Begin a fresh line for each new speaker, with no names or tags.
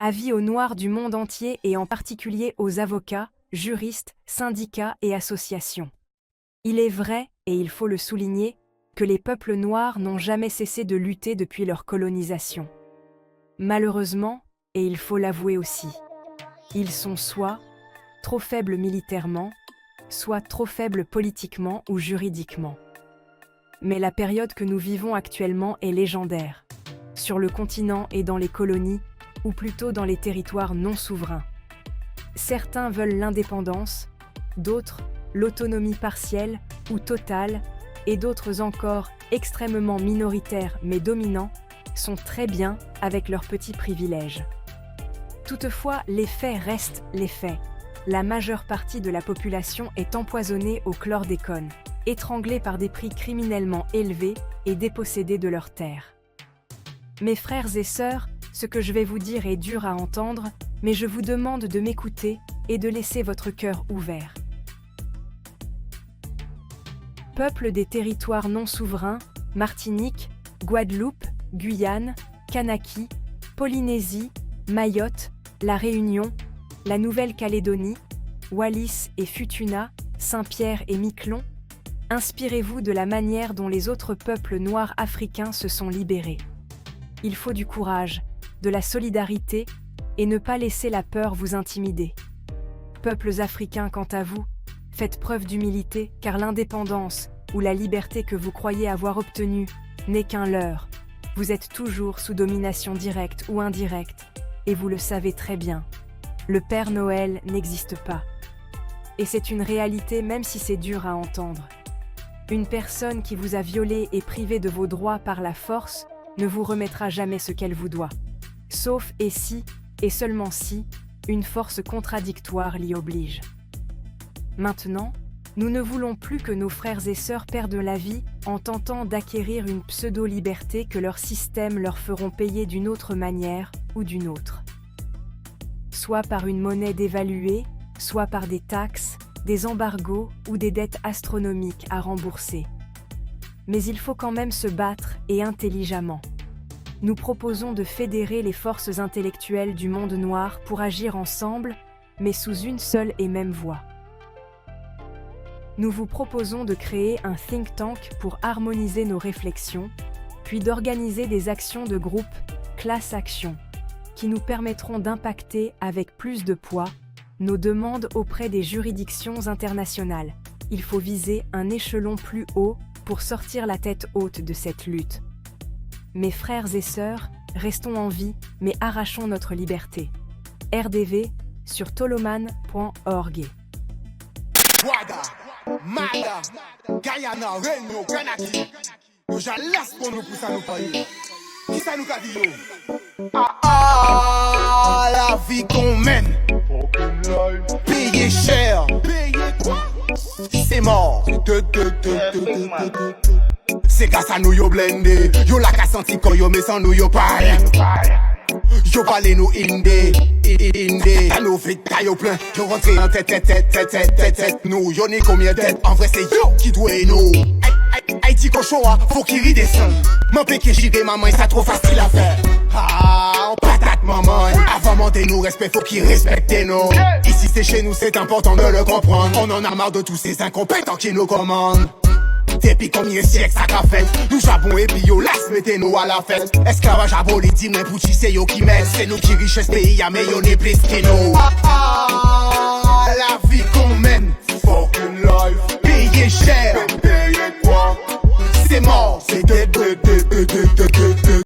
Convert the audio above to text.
Avis aux Noirs du monde entier et en particulier aux avocats, juristes, syndicats et associations. Il est vrai, et il faut le souligner, que les peuples noirs n'ont jamais cessé de lutter depuis leur colonisation. Malheureusement, et il faut l'avouer aussi, ils sont soit trop faibles militairement, soit trop faibles politiquement ou juridiquement. Mais la période que nous vivons actuellement est légendaire, sur le continent et dans les colonies, ou plutôt dans les territoires non souverains. Certains veulent l'indépendance, d'autres l'autonomie partielle ou totale, et d'autres encore, extrêmement minoritaires mais dominants, sont très bien avec leurs petits privilèges. Toutefois, les faits restent les faits. La majeure partie de la population est empoisonnée au chlordécone, étranglée par des prix criminellement élevés et dépossédée de leurs terres. Mes frères et sœurs, ce que je vais vous dire est dur à entendre, mais je vous demande de m'écouter et de laisser votre cœur ouvert. Peuples des territoires non souverains, Martinique, Guadeloupe, Guyane, Kanaki, Polynésie, Mayotte, La Réunion, la Nouvelle-Calédonie, Wallis et Futuna, Saint-Pierre et Miquelon, inspirez-vous de la manière dont les autres peuples noirs africains se sont libérés. Il faut du courage, de la solidarité et ne pas laisser la peur vous intimider. Peuples africains, quant à vous, faites preuve d'humilité, car l'indépendance ou la liberté que vous croyez avoir obtenue n'est qu'un leurre. Vous êtes toujours sous domination directe ou indirecte, et vous le savez très bien. Le Père Noël n'existe pas. Et c'est une réalité même si c'est dur à entendre. Une personne qui vous a violé et privé de vos droits par la force ne vous remettra jamais ce qu'elle vous doit. Sauf et si, et seulement si, une force contradictoire l'y oblige. Maintenant, nous ne voulons plus que nos frères et sœurs perdent la vie en tentant d'acquérir une pseudo-liberté que leurs systèmes leur feront payer d'une autre manière ou d'une autre. Soit par une monnaie dévaluée, soit par des taxes, des embargos ou des dettes astronomiques à rembourser. Mais il faut quand même se battre et intelligemment. Nous proposons de fédérer les forces intellectuelles du monde noir pour agir ensemble, mais sous une seule et même voix. Nous vous proposons de créer un think tank pour harmoniser nos réflexions, puis d'organiser des actions de groupe, class action, qui nous permettront d'impacter avec plus de poids nos demandes auprès des juridictions internationales. Il faut viser un échelon plus haut pour sortir la tête haute de cette lutte. Mes frères et sœurs, restons en vie, mais arrachons notre liberté. RDV sur toloman.org.
Wada, Maya, Guyana, Réunion, Kanaki. Yo j'alasse pour nous ça nous payer. Qui ça nous a dit yo? La vie qu'on mène. Payer cher. Payer quoi? C'est mort. C'est grâce à nous yo blendé. Yo la ka senti quand yo mais sans nous yo pas rien. Yo parle nous indé. Ta nous fait ta yo plein. Yo rentre en tête. Nous yo ni combien tête. En vrai c'est yo qui doit nous. Haïti cochon, faut qu'il redescende. M'en péché j'irai maman, ça trop facile à faire. Ah, patate maman. Avant monter nous respect, faut qu'il respecte nous. Ici c'est chez nous, c'est important de le comprendre. On en a marre de tous ces incompétents qui nous commandent. Depuis combien de siècles ça qu'a fait? Nous chabons et puis yo las mettez-nous à la fête. Esclavage aboli, dis-moi pour qui c'est yo qui met. C'est nous qui richesse pays, y'a mais yo n'est plus que nous. La vie qu'on mène, fucking life. Payer cher. Payer quoi? C'est mort, c'est dead.